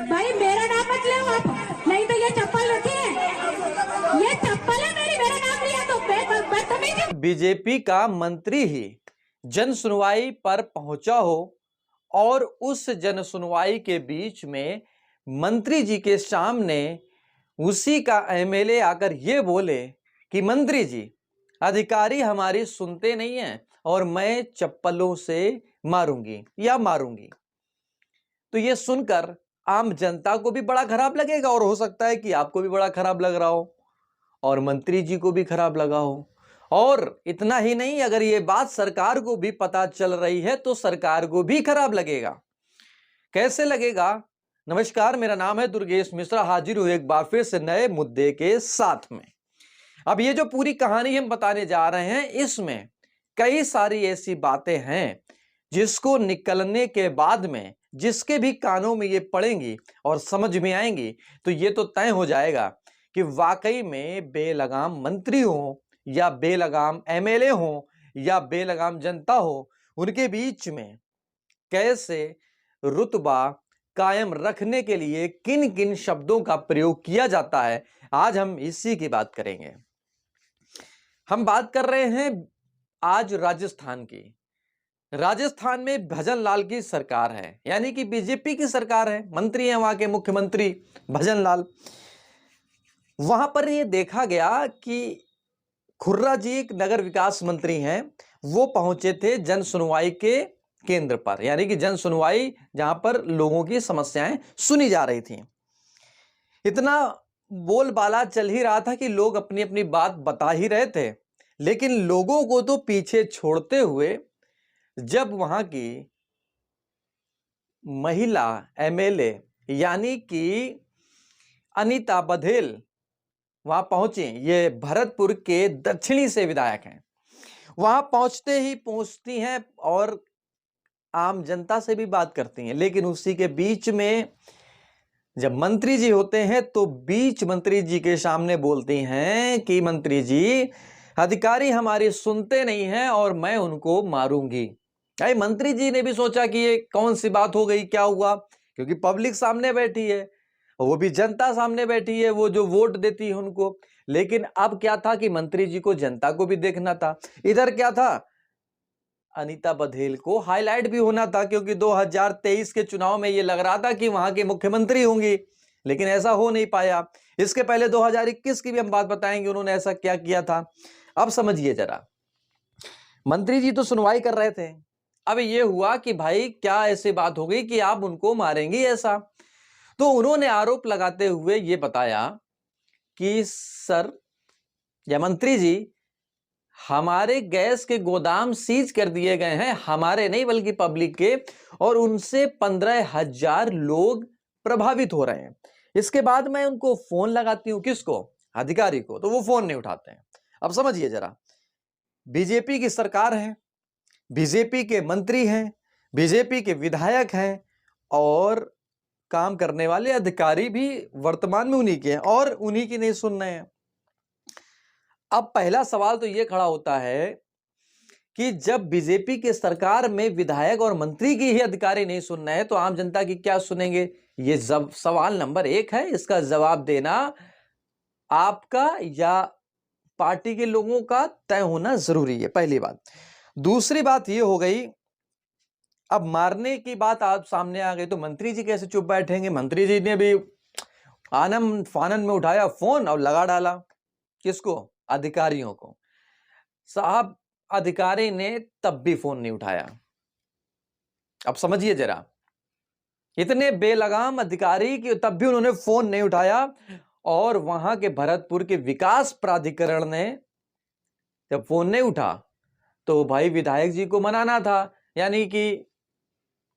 भाई मेरा नाम मत ले आप, नहीं तो ये चप्पल रखिए, ये चप्पल है मेरी, मेरा नाम लिया तो बदतमीजी। बीजेपी का मंत्री ही जन सुनवाई पर पहुंचा हो और उस जन सुनवाई के बीच में मंत्री जी के सामने उसी का एमएलए आकर ये बोले कि मंत्री जी, अधिकारी हमारी सुनते नहीं हैं और मैं चप्पलों से मारूंगी या मारूंगी, तो ये सुनकर आम जनता को भी बड़ा खराब लगेगा और हो सकता है कि आपको भी बड़ा खराब लग रहा हो और मंत्री जी को भी खराब लगा हो। और इतना ही नहीं, अगर ये बात सरकार को भी पता चल रही है तो सरकार को भी खराब लगेगा। कैसे लगेगा? नमस्कार, मेरा नाम है दुर्गेश मिश्रा, हाजिर हूं एक बार फिर से नए मुद्दे के साथ में। अब ये जो पूरी कहानी हम बताने जा रहे हैं, इसमें कई सारी ऐसी बातें हैं जिसको निकलने के बाद में जिसके भी कानों में ये पड़ेंगी और समझ में आएंगी तो ये तो तय हो जाएगा कि वाकई में बेलगाम मंत्री हो या बेलगाम एमएलए हो या बेलगाम जनता हो, उनके बीच में कैसे रुतबा कायम रखने के लिए किन किन शब्दों का प्रयोग किया जाता है, आज हम इसी की बात करेंगे। हम बात कर रहे हैं आज राजस्थान की। राजस्थान में भजन लाल की सरकार है, यानी कि बीजेपी की सरकार है, मंत्री हैं वहां के मुख्यमंत्री भजन लाल। वहां पर ये देखा गया कि खुर्रा जी एक नगर विकास मंत्री हैं, वो पहुंचे थे जन सुनवाई के केंद्र पर, यानी कि जन सुनवाई जहां पर लोगों की समस्याएं सुनी जा रही थी। इतना बोलबाला चल ही रहा था कि लोग अपनी अपनी बात बता ही रहे थे, लेकिन लोगों को तो पीछे छोड़ते हुए जब वहां की महिला एमएलए यानी कि अनीता बघेल वहां पहुंची, ये भरतपुर के दक्षिणी से विधायक हैं, वहां पहुंचते ही पहुंचती हैं और आम जनता से भी बात करती हैं। लेकिन उसी के बीच में जब मंत्री जी होते हैं तो बीच मंत्री जी के सामने बोलती हैं कि मंत्री जी, अधिकारी हमारी सुनते नहीं हैं और मैं उनको मारूंगी। भाई मंत्री जी ने भी सोचा कि ये कौन सी बात हो गई, क्या हुआ, क्योंकि पब्लिक सामने बैठी है, वो भी जनता सामने बैठी है, वो जो वोट देती है उनको। लेकिन अब क्या था कि मंत्री जी को जनता को भी देखना था, इधर क्या था, अनीता बघेल को हाईलाइट भी होना था, क्योंकि 2023 के चुनाव में ये लग रहा था कि वहां के मुख्यमंत्री होंगी, लेकिन ऐसा हो नहीं पाया। इसके पहले 2021 की भी हम बात बताएंगे उन्होंने ऐसा क्या किया था। अब समझिए जरा, मंत्री जी तो सुनवाई कर रहे थे, अब ये हुआ कि भाई क्या ऐसी बात हो गई कि आप उनको मारेंगे ऐसा। तो उन्होंने आरोप लगाते हुए ये बताया कि सर या मंत्री जी, हमारे गैस के गोदाम सीज कर दिए गए हैं, हमारे नहीं बल्कि पब्लिक के, और उनसे 15,000 लोग प्रभावित हो रहे हैं। इसके बाद मैं उनको फोन लगाती हूं, किसको, अधिकारी को, तो वो फोन नहीं उठाते हैं। अब समझिए जरा, बीजेपी की सरकार है, बीजेपी के मंत्री हैं, बीजेपी के विधायक हैं और काम करने वाले अधिकारी भी वर्तमान में उन्हीं के हैं और उन्हीं की नहीं सुन रहे हैं। अब पहला सवाल तो यह खड़ा होता है कि जब बीजेपी के सरकार में विधायक और मंत्री की ही अधिकारी नहीं सुन रहे हैं तो आम जनता की क्या सुनेंगे? ये सवाल नंबर 1 है, इसका जवाब देना आपका या पार्टी के लोगों का तय होना जरूरी है, पहली बात। दूसरी बात यह हो गई, अब मारने की बात आप सामने आ गई तो मंत्री जी कैसे चुप बैठेंगे? मंत्री जी ने भी आनन फानन में उठाया फोन और लगा डाला, किसको? अधिकारियों को। साहब अधिकारी ने तब भी फोन नहीं उठाया। अब समझिए जरा, इतने बेलगाम अधिकारी कि तब भी उन्होंने फोन नहीं उठाया, और वहां के भरतपुर के विकास प्राधिकरण ने जब फोन नहीं उठा तो भाई विधायक जी को मनाना था, यानी कि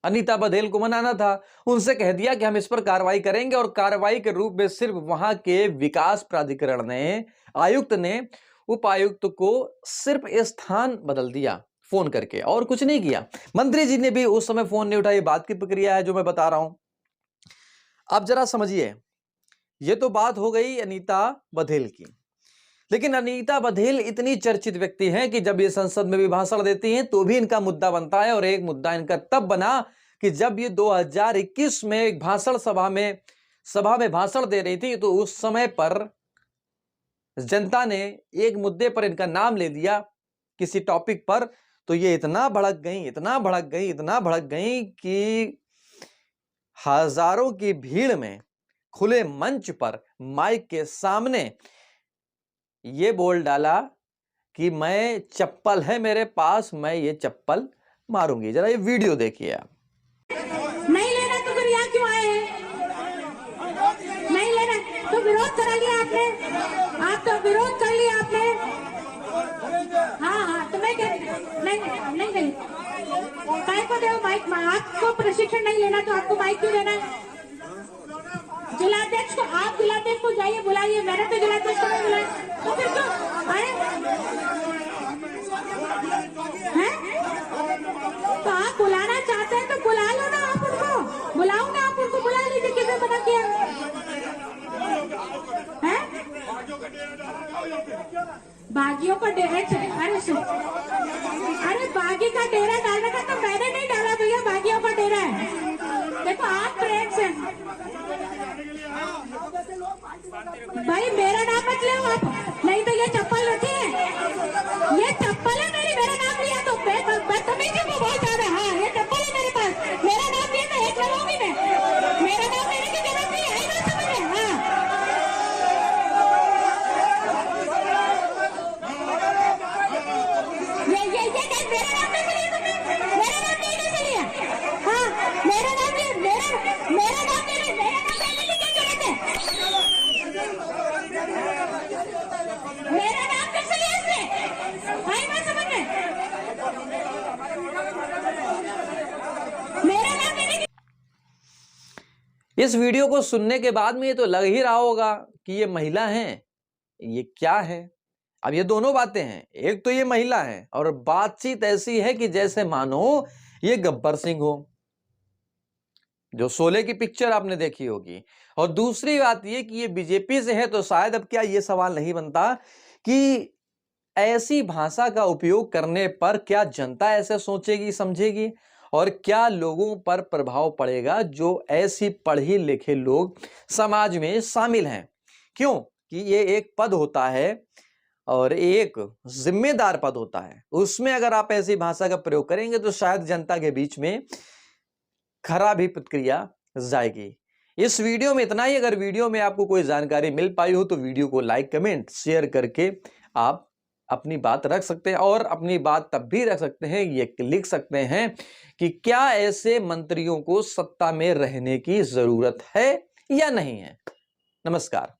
अनीता बघेल को मनाना था, उनसे कह दिया कि हम इस पर कार्रवाई करेंगे, और कार्रवाई के रूप में सिर्फ वहां के विकास प्राधिकरण ने, आयुक्त ने उपायुक्त को सिर्फ स्थान बदल दिया फोन करके और कुछ नहीं किया। मंत्री जी ने भी उस समय फोन नहीं उठाई। बात की प्रक्रिया है जो मैं बता रहा हूं। अब जरा समझिए, यह तो बात हो गई अनीता बघेल की, लेकिन अनीता बघेल इतनी चर्चित व्यक्ति हैं कि जब ये संसद में भी भाषण देती हैं तो भी इनका मुद्दा बनता है, और एक मुद्दा इनका तब बना कि जब ये 2021 में एक भाषण सभा में भाषण दे रही थी, तो उस समय पर जनता ने एक मुद्दे पर इनका नाम ले लिया किसी टॉपिक पर, तो ये इतना भड़क गई कि हजारों की भीड़ में खुले मंच पर माइक के सामने ये बोल डाला कि मैं चप्पल है मेरे पास, मैं ये चप्पल मारूंगी। जरा ये वीडियो देखिए आप। नहीं लेना तो फिर यहाँ क्यों आए हैं? नहीं लेना तो विरोध करा लिया आपने, आप तो विरोध कर लिया आपने। हाँ तो मैं नहीं काय को दे माइक? आपको प्रशिक्षण नहीं लेना तो आपको माइक क्यों देना है? जिलाध्यक्ष को, आप जिलाध्यक्ष को जाइए बुलाइए, मैंने तो जिलाध्यक्ष को नहीं बुलाया, तो फिर क्यों आए हैं? तो आप बुलाना चाहते हैं तो बुला लो ना, आप उनको बुलाओ ना, आप उनको बुला लीजिए। किसने मना किया है? बागियों का डेरा, अरे बागी का डेरा डालने का तो मैंने नहीं डाला भैया, बागियों का डेरा है। देखो आप प्रेम से भाई मेरा नाम मत लो आप, नहीं तो ये चप्पल रखिए, ये चप्पल है मेरी, मेरा नाम लिया तो बदतमीजी को बहुत ज्यादा। हाँ ये चप्पल है मेरे पास, मेरा नाम लिया तो एक लगाऊंगी मैं, मेरा नाम लेने की जरूरत नहीं है ना, समझ में? हाँ ये मेरा नाम कैसे लिया तुमने? मेरा नाम नहीं कैसे लिया? हाँ मेरा नाम लिया, मेरा नाम लेने की क्या जरूरत है? मेरा नाम कैसे लिया इसने? आई मैं समझ में, मेरा नाम लेने की। इस वीडियो को सुनने के बाद में ये तो लग ही रहा होगा कि ये महिला हैं, ये क्या है। अब ये दोनों बातें हैं, एक तो ये महिला है और बातचीत ऐसी है कि जैसे मानो ये गब्बर सिंह हो, जो शोले की पिक्चर आपने देखी होगी। और दूसरी बात ये कि ये बीजेपी से है, तो शायद अब क्या ये सवाल नहीं बनता कि ऐसी भाषा का उपयोग करने पर क्या जनता ऐसे सोचेगी समझेगी, और क्या लोगों पर प्रभाव पड़ेगा जो ऐसी पढ़े लिखे लोग समाज में शामिल हैं। क्यों कि ये एक पद होता है और एक जिम्मेदार पद होता है, उसमें अगर आप ऐसी भाषा का प्रयोग करेंगे तो शायद जनता के बीच में खराब ही प्रतिक्रिया जाएगी। इस वीडियो में इतना ही। अगर वीडियो में आपको कोई जानकारी मिल पाई हो तो वीडियो को लाइक कमेंट शेयर करके आप अपनी बात रख सकते हैं, और अपनी बात तब भी रख सकते हैं, ये लिख सकते हैं कि क्या ऐसे मंत्रियों को सत्ता में रहने की जरूरत है या नहीं है। नमस्कार।